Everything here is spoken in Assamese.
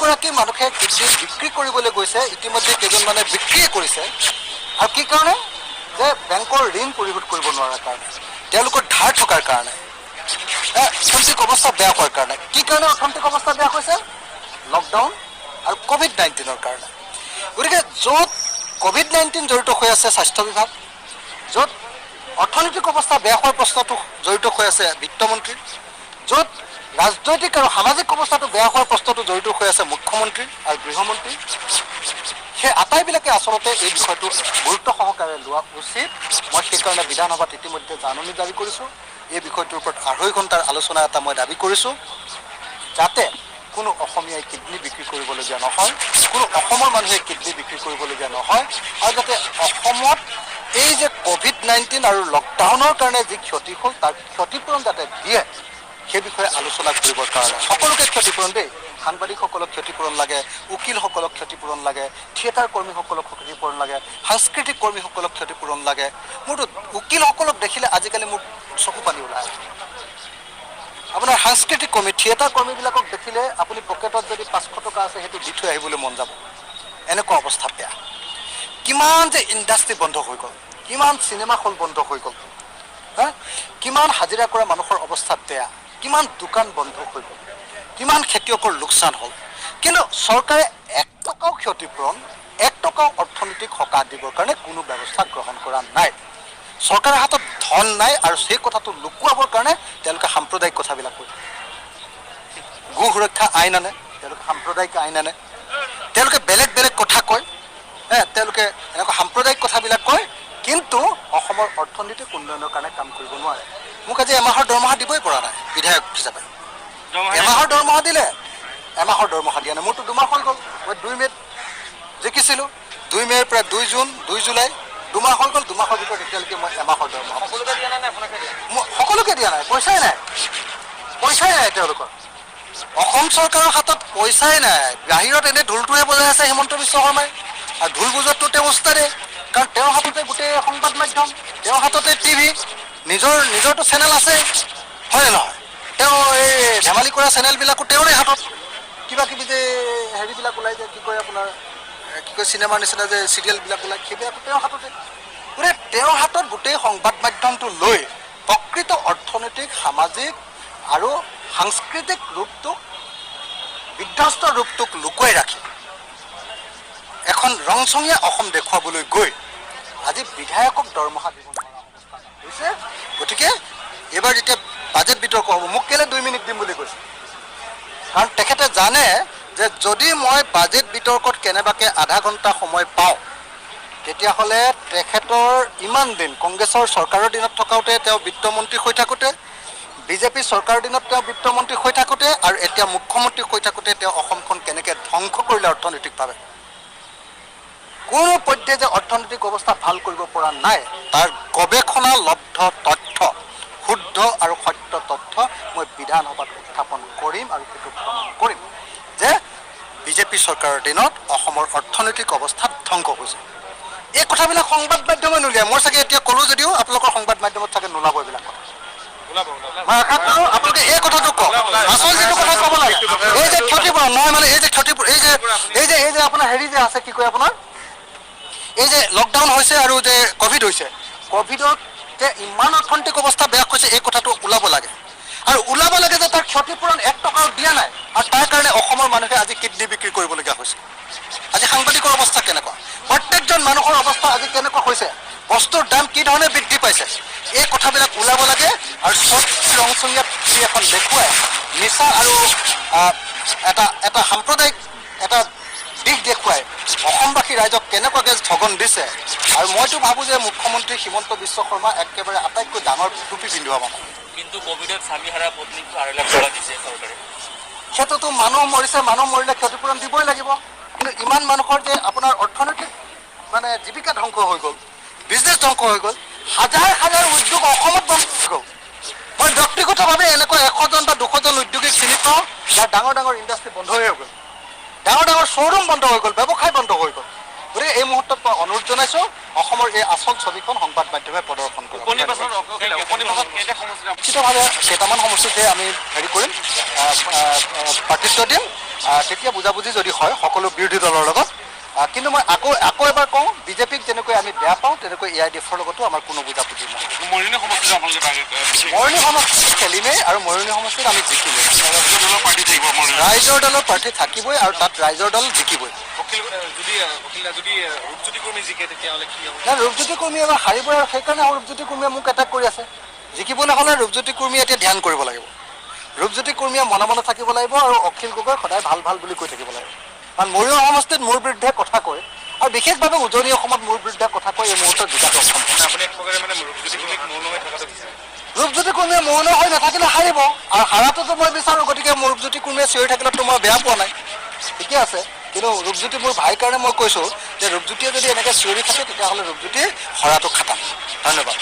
গৰাকী মানুহে কিডনি বিক্ৰী কৰিবলৈ গৈছে, ইতিমধ্যে কেইজনমানে বিক্ৰীয়ে কৰিছে। আৰু কি কাৰণে? যে বেংকৰ ঋণ পৰিশোধ কৰিব নোৱাৰাৰ কাৰণে, তেওঁলোকৰ ধাৰ থকাৰ কাৰণে, অৰ্থনৈতিক অৱস্থা বেয়া হোৱাৰ কাৰণে। কি কাৰণে অৰ্থনৈতিক অৱস্থা বেয়া হৈছে? লকডাউন আৰু COVID-19 কাৰণে। গতিকে য'ত COVID-19 জড়িত হৈ আছে স্বাস্থ্য বিভাগ, য'ত অৰ্থনৈতিক অৱস্থা বেয়া হোৱাৰ প্ৰশ্নটো জড়িত হৈ আছে বিত্তমন্ত্ৰীৰ, য'ত ৰাজনৈতিক আৰু সামাজিক অৱস্থাটো বেয়া হোৱাৰ প্ৰশ্নটো জড়িত হৈ আছে মুখ্যমন্ত্ৰী আৰু গৃহমন্ত্ৰী, সেই আটাইবিলাকে আচলতে এই বিষয়টো গুৰুত্ব সহকাৰে লোৱা উচিত। মই সেইকাৰণে বিধানসভাত ইতিমধ্যে জাননী জাৰি কৰিছোঁ। এই বিষয়টোৰ ওপৰত 2.5 ঘণ্টাৰ আলোচনা এটা মই দাবী কৰিছোঁ, যাতে কোনো অসমীয়াই কিডনি বিক্ৰী কৰিবলগীয়া নহয়, কোনো অসমৰ মানুহে কিডনি বিক্ৰী কৰিবলগীয়া নহয়, আৰু যাতে অসমত এই যে COVID-19 আৰু লকডাউনৰ কাৰণে যি ক্ষতি হ'ল তাৰ ক্ষতিপূৰণ যাতে দিয়ে, সেই বিষয়ে আলোচনা কৰিবৰ কাৰণে। সকলোকে ক্ষতিপূৰণ দেই, সাংবাদিকসকলক ক্ষতিপূৰণ লাগে, উকিলসকলক ক্ষতিপূৰণ লাগে, থিয়েটাৰ কৰ্মীসকলক ক্ষতিপূৰণ লাগে, সাংস্কৃতিক কৰ্মীসকলক ক্ষতিপূৰণ লাগে। মোৰতো উকিলসকলক দেখিলে আজিকালি মোৰ চকু পানী ওলায়। আপোনাৰ সাংস্কৃতিক কৰ্মী, থিয়েটাৰ কৰ্মীবিলাকক দেখিলে আপুনি পকেটত যদি 500 টকা আছে সেইটো দি থৈ আহিবলৈ মন যাব, এনেকুৱা অৱস্থা বেয়া। কিমান যে ইণ্ডাষ্ট্ৰী বন্ধ হৈ গ'ল, কিমান চিনেমা হল বন্ধ হৈ গ'ল, কিমান হাজিৰা কৰা মানুহৰ অৱস্থা বেয়া, কিমান দোকান বন্ধ হৈ গ'ল, কিমান খেতিয়কৰ লোকচান হ'ল। কিন্তু চৰকাৰে 1 টকাও ক্ষতিপূৰণ, 1 টকাও অৰ্থনৈতিক সকাহ দিবৰ কাৰণে কোনো ব্যৱস্থা গ্ৰহণ কৰা নাই। চৰকাৰৰ হাতত ধন নাই, আৰু সেই কথাটো লুকুৱাবৰ কাৰণে তেওঁলোকে সাম্প্ৰদায়িক কথাবিলাক কয়। গো সুৰক্ষা আইন আনে, তেওঁলোকে সাম্প্ৰদায়িক আইন আনে, তেওঁলোকে বেলেগ বেলেগ কথা কয়, তেওঁলোকে এনেকুৱা সাম্প্ৰদায়িক কথাবিলাক কয়, কিন্তু অসমৰ অৰ্থনৈতিক উন্নয়নৰ কাৰণে কাম কৰিব নোৱাৰে। মোক আজি এমাহৰ দৰমহা দিবই পৰা নাই বিধায়ক হিচাপে। এমাহৰ দৰমহা দিলে, এমাহৰ দৰমহা দিয়া নাই। মোৰতো 2 মাহ হৈ গ'ল। মই 2 মে'ত জিকিছিলোঁ, 2 মে'ৰ পৰা 2 জুন, 2 জুলাই, 2 মাহ হৈ গ'ল। 2 মাহৰ ভিতৰত এতিয়ালৈকে মই এমাহৰ দৰমহা সকলোকে দিয়া নাই। পইচাই নাই, পইচাই নাই তেওঁলোকৰ। অসম চৰকাৰৰ হাতত পইচাই নাই। বাহিৰত এনে ঢোলটোৱে বজাই আছে হিমন্ত বিশ্ব শৰ্মাই, আৰু ঢোল বজোৱাটো তেওঁ ওস্তাদে, কাৰণ তেওঁৰ হাততে গোটেই সংবাদ মাধ্যম, তেওঁৰ হাততে টিভি, নিজৰটো চেনেল আছে, হয় নহয়? তেওঁ এই ধেমালি কৰা চেনেলবিলাকো তেওঁৰে হাতত। কিবা কিবি যে হেৰিবিলাক ওলাই যে কি কয় আপোনাৰ, কি কয় চিনেমাৰ নিচিনা যে চিৰিয়েলবিলাক ওলাই, সেইবিলাকো তেওঁৰ হাততে। গতিকে তেওঁৰ হাতত গোটেই সংবাদ মাধ্যমটো লৈ প্ৰকৃত অৰ্থনৈতিক, সামাজিক আৰু সাংস্কৃতিক ৰূপটোক, বিধ্বস্ত ৰূপটোক লুকুৱাই ৰাখি এখন ৰংচঙীয়া অসম দেখুৱাবলৈ গৈ আজি বিধায়কক দৰমহা দিব নোৱাৰা অৱস্থা হৈছে। গতিকে এইবাৰ যেতিয়া বাজেট বিতৰ্ক হ'ব, মোক কেলৈ 2 মিনিট দিম বুলি কৈছে? কাৰণ তেখেতে জানে যে যদি মই বাজেট বিতৰ্কত কেনেবাকৈ আধা ঘণ্টা সময় পাওঁ, তেতিয়াহ'লে তেখেতৰ ইমান দিন কংগ্ৰেছৰ চৰকাৰৰ দিনত থকাওঁতে, তেওঁ বিত্তমন্ত্ৰী হৈ থাকোঁতে, বিজেপি চৰকাৰৰ দিনত তেওঁ বিত্তমন্ত্ৰী হৈ থাকোঁতে, আৰু এতিয়া মুখ্যমন্ত্ৰী হৈ থাকোঁতে তেওঁ অসমখন কেনেকৈ ধ্বংস কৰিলে অৰ্থনৈতিকভাৱে, কোনো পধ্যে যে অৰ্থনৈতিক অৱস্থা ভাল কৰিব পৰা নাই, তাৰ গৱেষণালব্ধ তথ্য, শুদ্ধ আৰু সত্য তথ্য মই বিধানসভাত উত্থাপন কৰিম, আৰু সেইটো প্ৰমাণ কৰিম যে বিজেপি চৰকাৰৰ দিনত অসমৰ অৰ্থনৈতিক অৱস্থা ধ্বংস হৈছে। এই কথাবিলাক সংবাদ মাধ্যমে নোলিয়ায়। মই চাগে এতিয়া ক'লোঁ যদিও আপোনালোকৰ সংবাদ মাধ্যমত চাগে নোলাব এইবিলাক কথা। মই আশা কৰোঁ আপোনালোকে এই কথাটো কওক, আচল যিটো কথা ক'ব লাগে, এই যে ক্ষতিপূৰণ নহয়, মানে এই যে ক্ষতিপূৰণ, এই যে আপোনাৰ হেৰি যে আছে, কি কয় আপোনাৰ, এই যে লকডাউন হৈছে আৰু যে ক'ভিড হৈছে, ক'ভিডত যে ইমান অৰ্থনৈতিক অৱস্থা বেয়া হৈছে, এই কথাটো ওলাব লাগে। আৰু ওলাব লাগে যে তাৰ ক্ষতিপূৰণ 1 টকাও দিয়া নাই, আৰু তাৰ কাৰণে অসমৰ মানুহে আজি কিডনি বিক্ৰী কৰিবলগীয়া হৈছে। আজি সাংবাদিকৰ অৱস্থা কেনেকুৱা, প্ৰত্যেকজন মানুহৰ অৱস্থা আজি কেনেকুৱা হৈছে, বস্তুৰ দাম কি ধৰণে বৃদ্ধি পাইছে, এই কথাবিলাক ওলাব লাগে। আৰু ৰংচঙীয়া এখন দেখুৱাই নিচা আৰু এটা সাম্প্ৰদায়িক এটা দিশ দেখুৱাই অসমবাসী ৰাইজক কেনেকুৱাকৈ ঠগন দিছে। আৰু মইতো ভাবোঁ যে মুখ্যমন্ত্ৰী হিমন্ত বিশ্ব শৰ্মা একেবাৰে আটাইতকৈ ডাঙৰ টুপি পিন্ধোৱা মানুহ। কিন্তু ক'ভিডত স্বামীহাৰা পত্নীক 2.5 লাখ টকা দিছে চৰকাৰে। সেইটোতো মানুহ মৰিছে, মানুহ মৰিলে ক্ষতিপূৰণ দিবই লাগিব। কিন্তু ইমান মানুহৰ যে আপোনাৰ অৰ্থনৈতিক মানে জীৱিকা ধ্বংস হৈ গ'ল, বিজনেছ ধ্বংস হৈ গ'ল, হাজাৰ হাজাৰ উদ্যোগ অসমত বন্ধ হৈ গ'ল। মই ব্যক্তিগতভাৱে এনেকুৱা 100জন বা 200জন উদ্যোগীক চিনি পাওঁ, যাৰ ডাঙৰ ডাঙৰ ইণ্ডাষ্ট্ৰী বন্ধ হৈ গ'ল, ডাঙৰ ডাঙৰ শ্ব'ৰুম বন্ধ হৈ গ'ল, ব্যৱসায় বন্ধ হৈ গ'ল। গতিকে এই মুহূৰ্তত মই অনুৰোধ জনাইছোঁ অসমৰ এই আচল ছবিখন সংবাদ মাধ্যমে প্ৰদৰ্শন কৰক। নিশ্চিতভাৱে কেইটামান সমষ্টিতে আমি হেৰি কৰিম, প্ৰাৰ্থিত্ব দিম। তেতিয়া বুজাবুজি যদি হয় সকলো বিৰোধী দলৰ লগত। কিন্তু মই আকৌ এবাৰ কওঁ, বিজেপিক যেনেকৈ আমি বেয়া পাওঁ তেনেকৈ AIDFৰ লগতো আমাৰ কোনো বুজাবুজি নাই। মৰিনী সমষ্টিত আপোনালোকে মৰিনী সমষ্টিত খেলিমেই আৰু মৰিনী সমষ্টিত আমি জিকিমেই। দলৰ পাৰ্টি থাকিব ৰাইজৰ দলৰ প্ৰাৰ্থী থাকিবই আৰু তাত ৰাইজৰ দল জিকিবই। যদি ৰূপজ্যোতি কৰ্মী জিকে তেতিয়াহ'লে কি হ'ব? নাই, ৰূপজ্যোতি কৰ্মী এবাৰ হাৰিবই আৰু সেইকাৰণে ৰূপজ্যোতি কৰ্মীয়ে মোক এটেক কৰি আছে। জিকিবলৈ হ'লে ৰূপজ্যোতি কৰ্মীয়ে এতিয়া ধ্যান কৰিব লাগিব। ৰূপজ্যোতি কৰ্মীয়ে মনে মনে থাকিব লাগিব আৰু অখিল গগৈ সদায় ভাল ভাল বুলি কৈ থাকিব লাগিব। কাৰণ মৰিগাঁও সমষ্টিত মোৰ বিৰুদ্ধে কথা কয় আৰু বিশেষভাৱে উজনি অসমত মোৰ বিৰুদ্ধে কথা কয় এই মুহূৰ্তত জিকাটো অসম্ভৱ। আপুনি এক প্ৰকাৰে মানে ৰূপজ্যোতি কৰ্মীক মৌন হৈ থকাটো বিচাৰে? ৰূপজ্যোতি কৰ্মীয়ে মৌন হৈ নাথাকিলে হাৰিব আৰু হাৰাটোতো মই বিচাৰোঁ। গতিকে মোৰ ৰূপজ্যোতি কৰ্মীয়ে চিঞৰি থাকিলেতো মই বেয়া পোৱা নাই, ঠিকে আছে। কিন্তু ৰূপজ্যোতি মোৰ ভাইৰ কাৰণে মই কৈছোঁ যে ৰূপজ্যোতিয়ে যদি এনেকৈ চিঞৰি থাকে তেতিয়াহ'লে ৰূপজ্যোতিয়ে হৰাটো খাটাম। ধন্যবাদ।